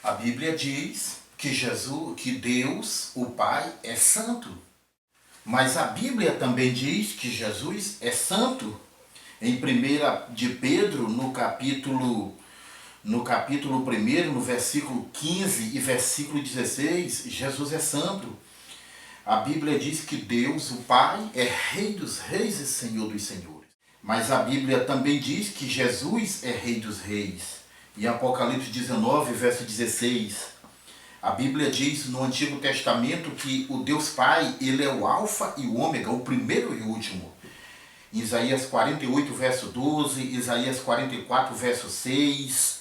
A Bíblia diz que Deus, o Pai, é santo. Mas a Bíblia também diz que Jesus é santo. Em 1 de Pedro, no capítulo 1, no versículo 15 e versículo 16, Jesus é santo. A Bíblia diz que Deus, o Pai, é Rei dos reis e Senhor dos senhores. Mas a Bíblia também diz que Jesus é Rei dos reis. Em Apocalipse 19, verso 16, a Bíblia diz no Antigo Testamento que o Deus Pai, ele é o Alfa e o Ômega, o primeiro e o último. Isaías 48, verso 12, Isaías 44, verso 6.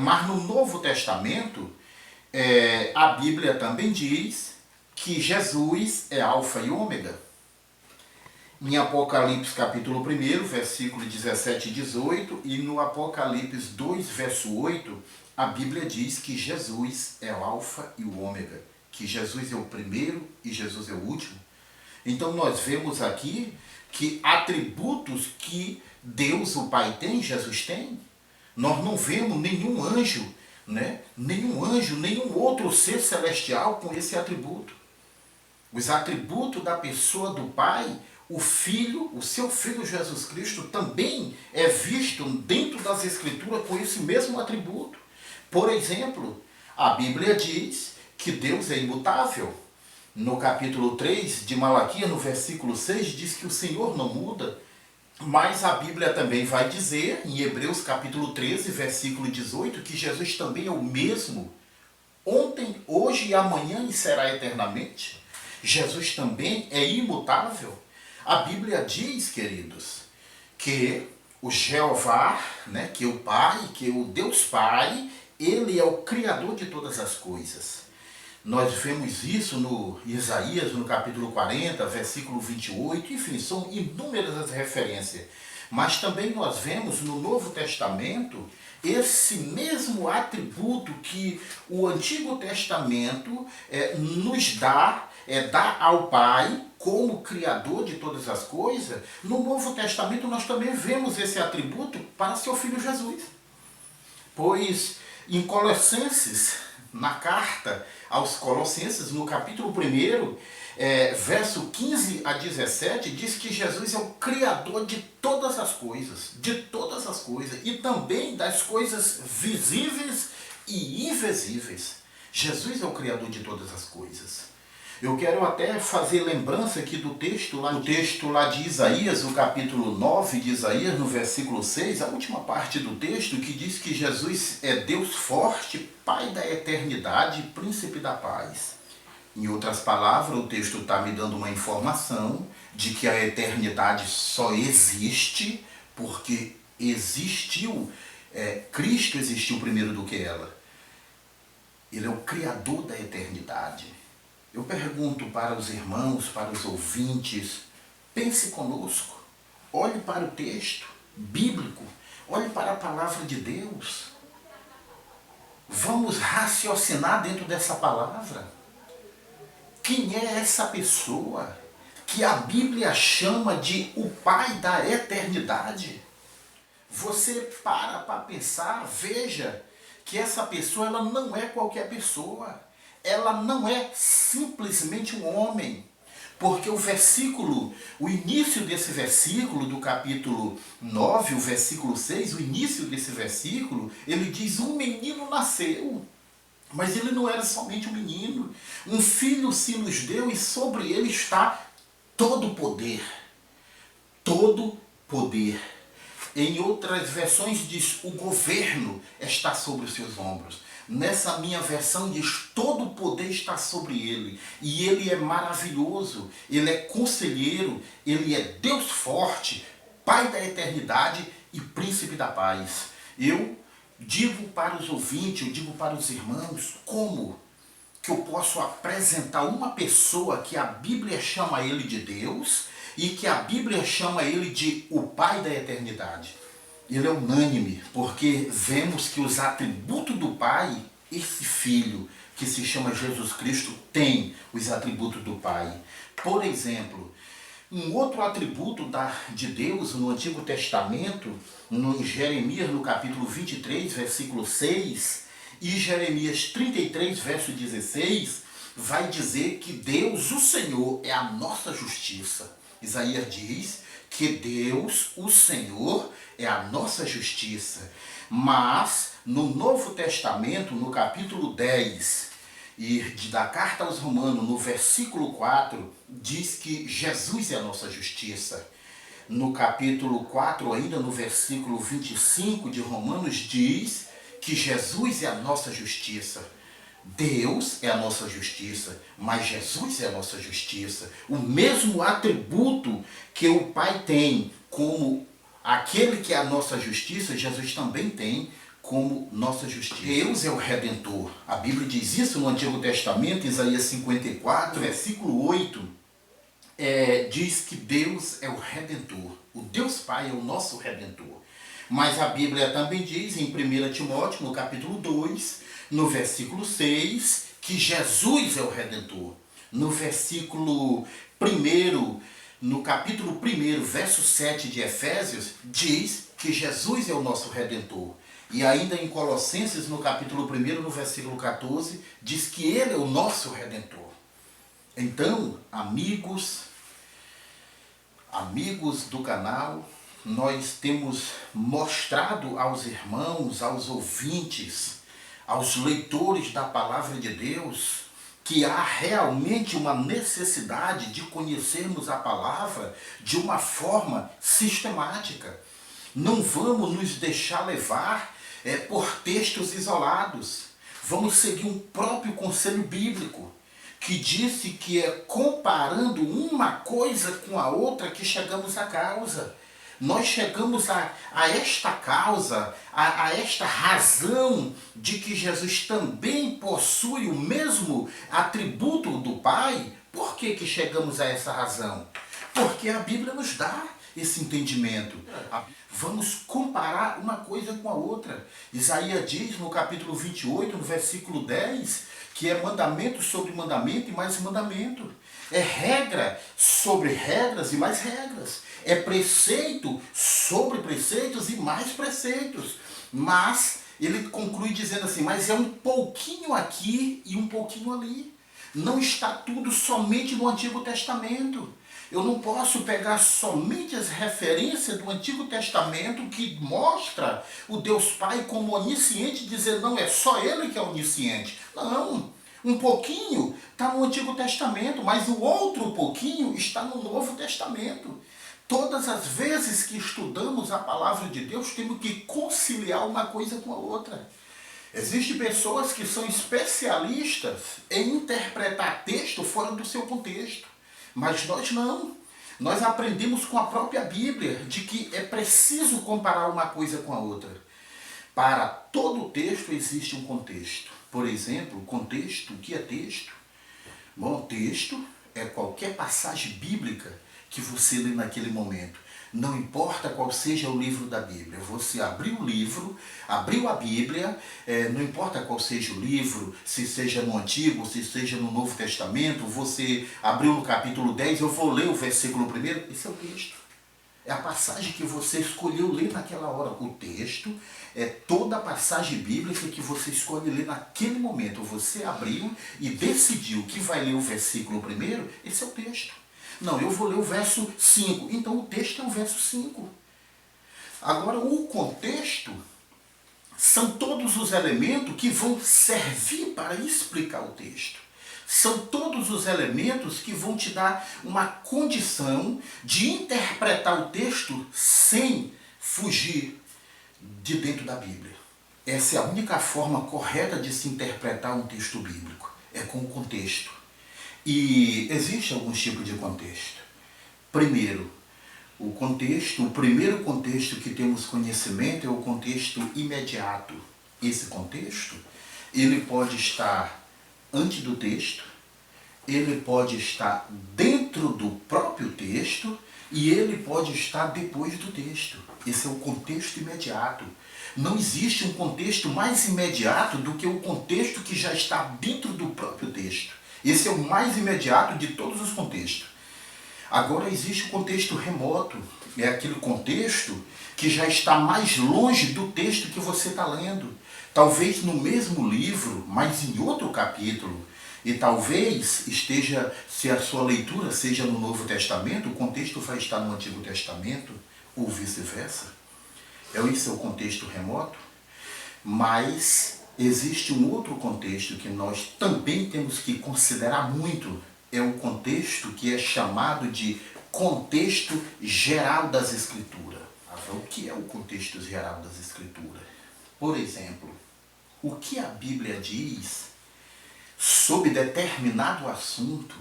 Mas no Novo Testamento, a Bíblia também diz que Jesus é Alfa e Ômega. Em Apocalipse capítulo 1, versículo 17 e 18, e no Apocalipse 2, verso 8, a Bíblia diz que Jesus é o Alfa e o Ômega, que Jesus é o primeiro e Jesus é o último. Então nós vemos aqui que atributos que Deus, o Pai, tem, Jesus tem. Nós não vemos nenhum anjo, nenhum outro ser celestial com esse atributo. Os atributos da pessoa do Pai, o Filho, o seu Filho Jesus Cristo, também é visto dentro das Escrituras com esse mesmo atributo. Por exemplo, a Bíblia diz que Deus é imutável. No capítulo 3 de Malaquias, no versículo 6, diz que o Senhor não muda. Mas a Bíblia também vai dizer, em Hebreus capítulo 13, versículo 18, que Jesus também é o mesmo, ontem, hoje e amanhã e será eternamente. Jesus também é imutável. A Bíblia diz, queridos, que o Jeová, que é o Pai, que é o Deus Pai, ele é o Criador de todas as coisas. Nós vemos isso no Isaías, no capítulo 40, versículo 28, enfim, são inúmeras as referências. Mas também nós vemos no Novo Testamento esse mesmo atributo que o Antigo Testamento nos dá ao Pai como Criador de todas as coisas. No Novo Testamento nós também vemos esse atributo para seu Filho Jesus. Pois em Colossenses, na carta aos Colossenses, no capítulo 1, verso 15 a 17, diz que Jesus é o Criador de todas as coisas, e também das coisas visíveis e invisíveis. Jesus é o Criador de todas as coisas. Eu quero até fazer lembrança aqui do texto lá de Isaías, o capítulo 9 de Isaías, no versículo 6, a última parte do texto, que diz que Jesus é Deus forte, Pai da eternidade, Príncipe da paz. Em outras palavras, o texto está me dando uma informação de que a eternidade só existe porque Cristo existiu primeiro do que ela. Ele é o Criador da eternidade. Eu pergunto para os irmãos, para os ouvintes, pense conosco, olhe para o texto bíblico, olhe para a palavra de Deus. Vamos raciocinar dentro dessa palavra. Quem é essa pessoa que a Bíblia chama de o Pai da eternidade? Você para pensar, veja que essa pessoa ela não é qualquer pessoa. Ela não é simplesmente um homem, porque o início desse versículo, do capítulo 9, o versículo 6, o início desse versículo, ele diz: um menino nasceu, mas ele não era somente um menino, um filho se nos deu e sobre ele está todo o poder. Todo poder. Em outras versões diz: o governo está sobre os seus ombros. Nessa minha versão diz: todo o poder está sobre ele. E ele é maravilhoso, ele é conselheiro, ele é Deus forte, Pai da eternidade e Príncipe da paz. Eu digo para os ouvintes, eu digo para os irmãos, como que eu posso apresentar uma pessoa que a Bíblia chama ele de Deus e que a Bíblia chama ele de o Pai da eternidade. Ele é unânime, porque vemos que os atributos do Pai, esse Filho, que se chama Jesus Cristo, tem os atributos do Pai. Por exemplo, um outro atributo de Deus no Antigo Testamento, em Jeremias, no capítulo 23, versículo 6, E Jeremias 33, verso 16, vai dizer que Deus, o Senhor, é a nossa justiça. Isaías diz que Deus, o Senhor, é a nossa justiça. Mas, no Novo Testamento, no capítulo 10, e da carta aos Romanos, no versículo 4, diz que Jesus é a nossa justiça. No capítulo 4, ainda no versículo 25 de Romanos, diz que Jesus é a nossa justiça. Deus é a nossa justiça, mas Jesus é a nossa justiça. O mesmo atributo que o Pai tem como aquele que é a nossa justiça, Jesus também tem como nossa justiça. Deus é o Redentor. A Bíblia diz isso no Antigo Testamento, Isaías 54, versículo 8. Diz que Deus é o Redentor. O Deus Pai é o nosso Redentor. Mas a Bíblia também diz em 1 Timóteo, no capítulo 2, no versículo 6, que Jesus é o Redentor. No versículo 1, no capítulo 1, verso 7 de Efésios, diz que Jesus é o nosso Redentor. E ainda em Colossenses, no capítulo 1, no versículo 14, diz que Ele é o nosso Redentor. Então, amigos do canal, nós temos mostrado aos irmãos, aos ouvintes, aos leitores da Palavra de Deus, que há realmente uma necessidade de conhecermos a Palavra de uma forma sistemática. Não vamos nos deixar levar por textos isolados. Vamos seguir um próprio conselho bíblico, que disse que é comparando uma coisa com a outra que chegamos à causa. Nós chegamos a esta causa, a esta razão de que Jesus também possui o mesmo atributo do Pai. Por que chegamos a essa razão? Porque a Bíblia nos dá esse entendimento. Vamos comparar uma coisa com a outra. Isaías diz no capítulo 28, no versículo 10, que é mandamento sobre mandamento e mais mandamento. É regra sobre regras e mais regras. É preceito sobre preceitos e mais preceitos. Mas ele conclui dizendo assim, mas é um pouquinho aqui e um pouquinho ali. Não está tudo somente no Antigo Testamento. Eu não posso pegar somente as referências do Antigo Testamento que mostra o Deus Pai como onisciente e dizer, não, é só Ele que é onisciente. Não, um pouquinho está no Antigo Testamento, mas o outro pouquinho está no Novo Testamento. Todas as vezes que estudamos a Palavra de Deus, temos que conciliar uma coisa com a outra. Existem pessoas que são especialistas em interpretar texto fora do seu contexto. Mas nós não. Nós aprendemos com a própria Bíblia de que é preciso comparar uma coisa com a outra. Para todo texto existe um contexto. Por exemplo, contexto, o que é texto? Bom, texto é qualquer passagem bíblica que você lê naquele momento. Não importa qual seja o livro da Bíblia. Você abriu o livro, abriu a Bíblia, não importa qual seja o livro, se seja no Antigo, se seja no Novo Testamento, você abriu no capítulo 10, eu vou ler o versículo 1, esse é o texto. É a passagem que você escolheu ler naquela hora. O texto é toda a passagem bíblica que você escolhe ler naquele momento. Você abriu e decidiu que vai ler o versículo 1, esse é o texto. Não, eu vou ler o verso 5. Então o texto é o verso 5. Agora, o contexto são todos os elementos que vão servir para explicar o texto. São todos os elementos que vão te dar uma condição de interpretar o texto sem fugir de dentro da Bíblia. Essa é a única forma correta de se interpretar um texto bíblico. É com o contexto. E existe alguns tipos de contexto. Primeiro, o primeiro contexto que temos conhecimento é o contexto imediato. Esse contexto, ele pode estar antes do texto, ele pode estar dentro do próprio texto e ele pode estar depois do texto. Esse é o contexto imediato. Não existe um contexto mais imediato do que o contexto que já está dentro do próprio texto. Esse é o mais imediato de todos os contextos. Agora existe o contexto remoto. É aquele contexto que já está mais longe do texto que você está lendo. talvez no mesmo livro, mas em outro capítulo. E talvez esteja, se a sua leitura seja no Novo Testamento, o contexto vai estar no Antigo Testamento, ou vice-versa. Esse é o contexto remoto. Mas existe um outro contexto que nós também temos que considerar muito. É o contexto que é chamado de contexto geral das Escrituras. O que é o contexto geral das Escrituras? Por exemplo, o que a Bíblia diz sobre determinado assunto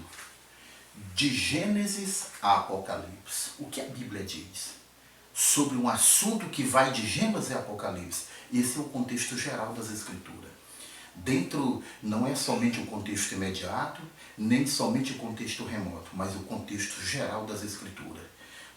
de Gênesis a Apocalipse. O que a Bíblia diz sobre um assunto que vai de Gênesis a Apocalipse? Esse é o contexto geral das Escrituras. Dentro, não é somente o contexto imediato, nem somente o contexto remoto, mas o contexto geral das Escrituras.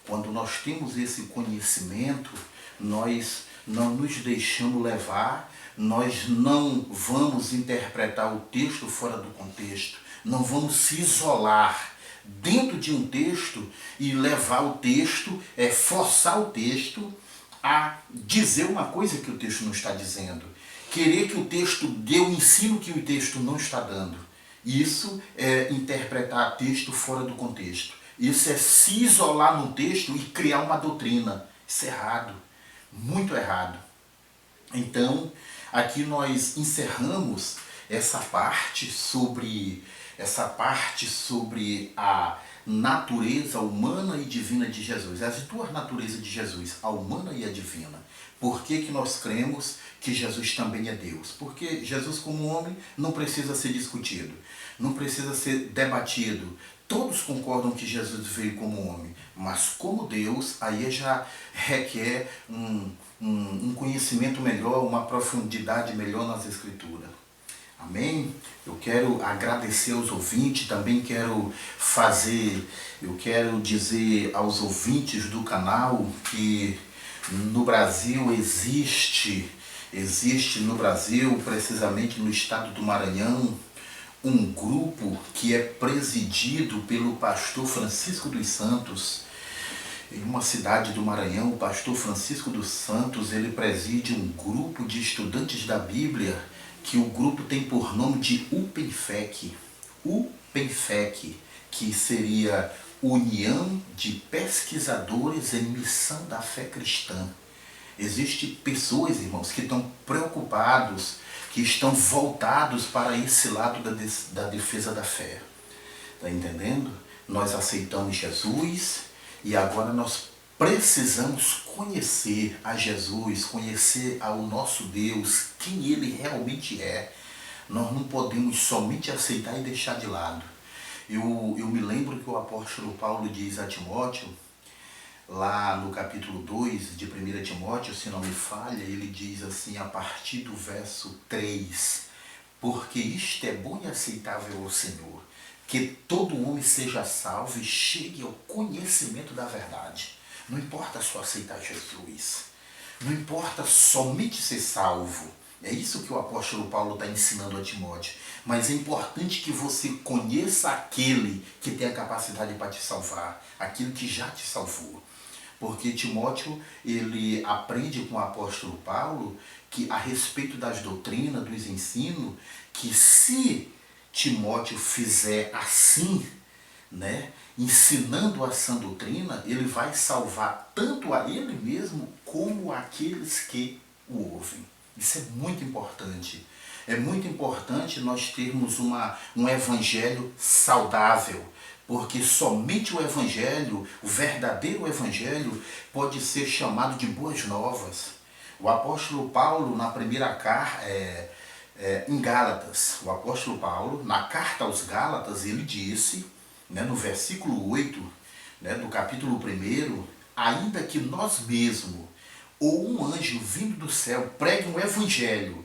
Quando nós temos esse conhecimento, nós não nos deixamos levar, nós não vamos interpretar o texto fora do contexto, não vamos se isolar dentro de um texto e levar o texto, forçar o texto a dizer uma coisa que o texto não está dizendo. Querer que o texto dê o ensino que o texto não está dando. Isso é interpretar texto fora do contexto. Isso é se isolar no texto e criar uma doutrina. Isso é errado, muito errado. Então, aqui nós encerramos essa parte sobre a natureza humana e divina de Jesus. As duas naturezas de Jesus, a humana e a divina. Por que que nós cremos que Jesus também é Deus? Porque Jesus como homem não precisa ser discutido, não precisa ser debatido. Todos concordam que Jesus veio como homem, mas como Deus, aí já requer um conhecimento melhor, uma profundidade melhor nas Escrituras. Amém? Eu quero agradecer aos ouvintes, também quero dizer aos ouvintes do canal que no Brasil existe no Brasil, precisamente no estado do Maranhão, um grupo que é presidido pelo pastor Francisco dos Santos. Em uma cidade do Maranhão, o pastor Francisco dos Santos, ele preside um grupo de estudantes da Bíblia, que o grupo tem por nome de UPENFEC. UPENFEC, que seria União de Pesquisadores em Missão da Fé Cristã. Existem pessoas, irmãos, que estão preocupados, que estão voltados para esse lado da defesa da fé. Está entendendo? Nós aceitamos Jesus e agora nós precisamos conhecer a Jesus, conhecer ao nosso Deus, quem Ele realmente é. Nós não podemos somente aceitar e deixar de lado. Eu me lembro que o apóstolo Paulo diz a Timóteo, lá no capítulo 2 de 1 Timóteo, se não me falha, ele diz assim, a partir do verso 3, porque isto é bom e aceitável ao Senhor, que todo homem seja salvo e chegue ao conhecimento da verdade. Não importa só aceitar Jesus, não importa somente ser salvo. É isso que o apóstolo Paulo está ensinando a Timóteo. Mas é importante que você conheça aquele que tem a capacidade para te salvar, aquele que já te salvou. Porque Timóteo, ele aprende com o apóstolo Paulo que a respeito das doutrinas, dos ensinos, que se Timóteo fizer assim, né, ensinando a sã doutrina, ele vai salvar tanto a ele mesmo como aqueles que o ouvem. Isso é muito importante. É muito importante nós termos um evangelho saudável, porque somente o evangelho, o verdadeiro evangelho, pode ser chamado de boas novas. O apóstolo Paulo, na primeira carta, em Gálatas, o apóstolo Paulo, na carta aos Gálatas, ele disse, né, no versículo 8, né, do capítulo 1, ainda que nós mesmos, ou um anjo vindo do céu pregue um evangelho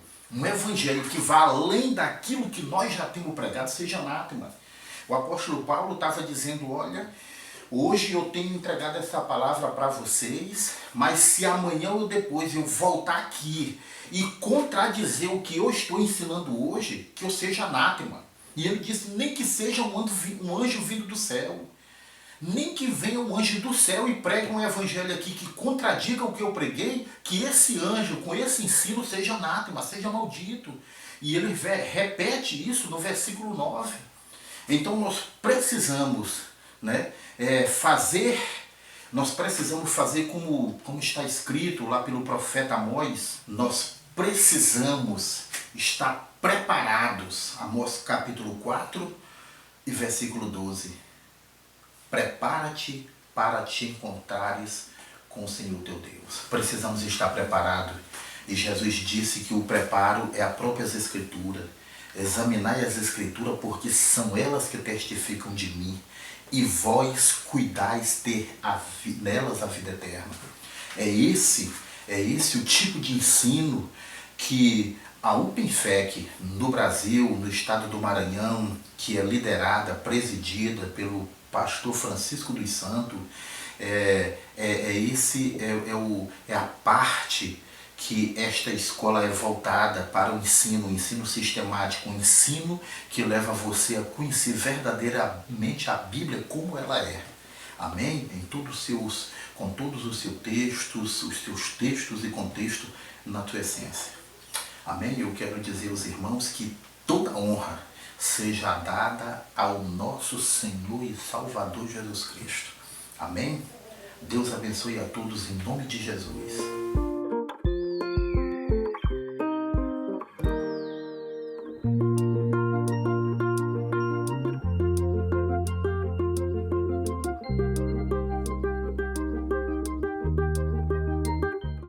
que vá além daquilo que nós já temos pregado, seja anátema. O apóstolo Paulo estava dizendo, olha, hoje eu tenho entregado essa palavra para vocês, mas se amanhã ou depois eu voltar aqui e contradizer o que eu estou ensinando hoje, que eu seja anátema. E ele disse, nem que seja um anjo vindo do céu. nem que venha um anjo do céu e pregue um evangelho aqui que contradiga o que eu preguei, que esse anjo, com esse ensino, seja anátema, seja maldito. E ele repete isso no versículo 9. Então nós precisamos, né, nós precisamos fazer como está escrito lá pelo profeta Amós. Nós precisamos estar preparados. Amós capítulo 4 e versículo 12. Prepara-te para te encontrares com o Senhor teu Deus. Precisamos estar preparados. E Jesus disse que o preparo é a própria Escritura. Examinai as Escrituras, porque são elas que testificam de mim, e vós cuidais ter nelas a vida eterna. É esse o tipo de ensino que a UPENFEC no Brasil, no estado do Maranhão, que é liderada, presidida pelo pastor Francisco dos Santos, é a parte que esta escola é voltada para o ensino sistemático, um ensino que leva você a conhecer verdadeiramente a Bíblia como ela é. Amém? Com todos os seus textos e contexto na tua essência. Amém? Eu quero dizer aos irmãos que toda honra seja dada ao nosso Senhor e Salvador Jesus Cristo. Amém? Deus abençoe a todos em nome de Jesus.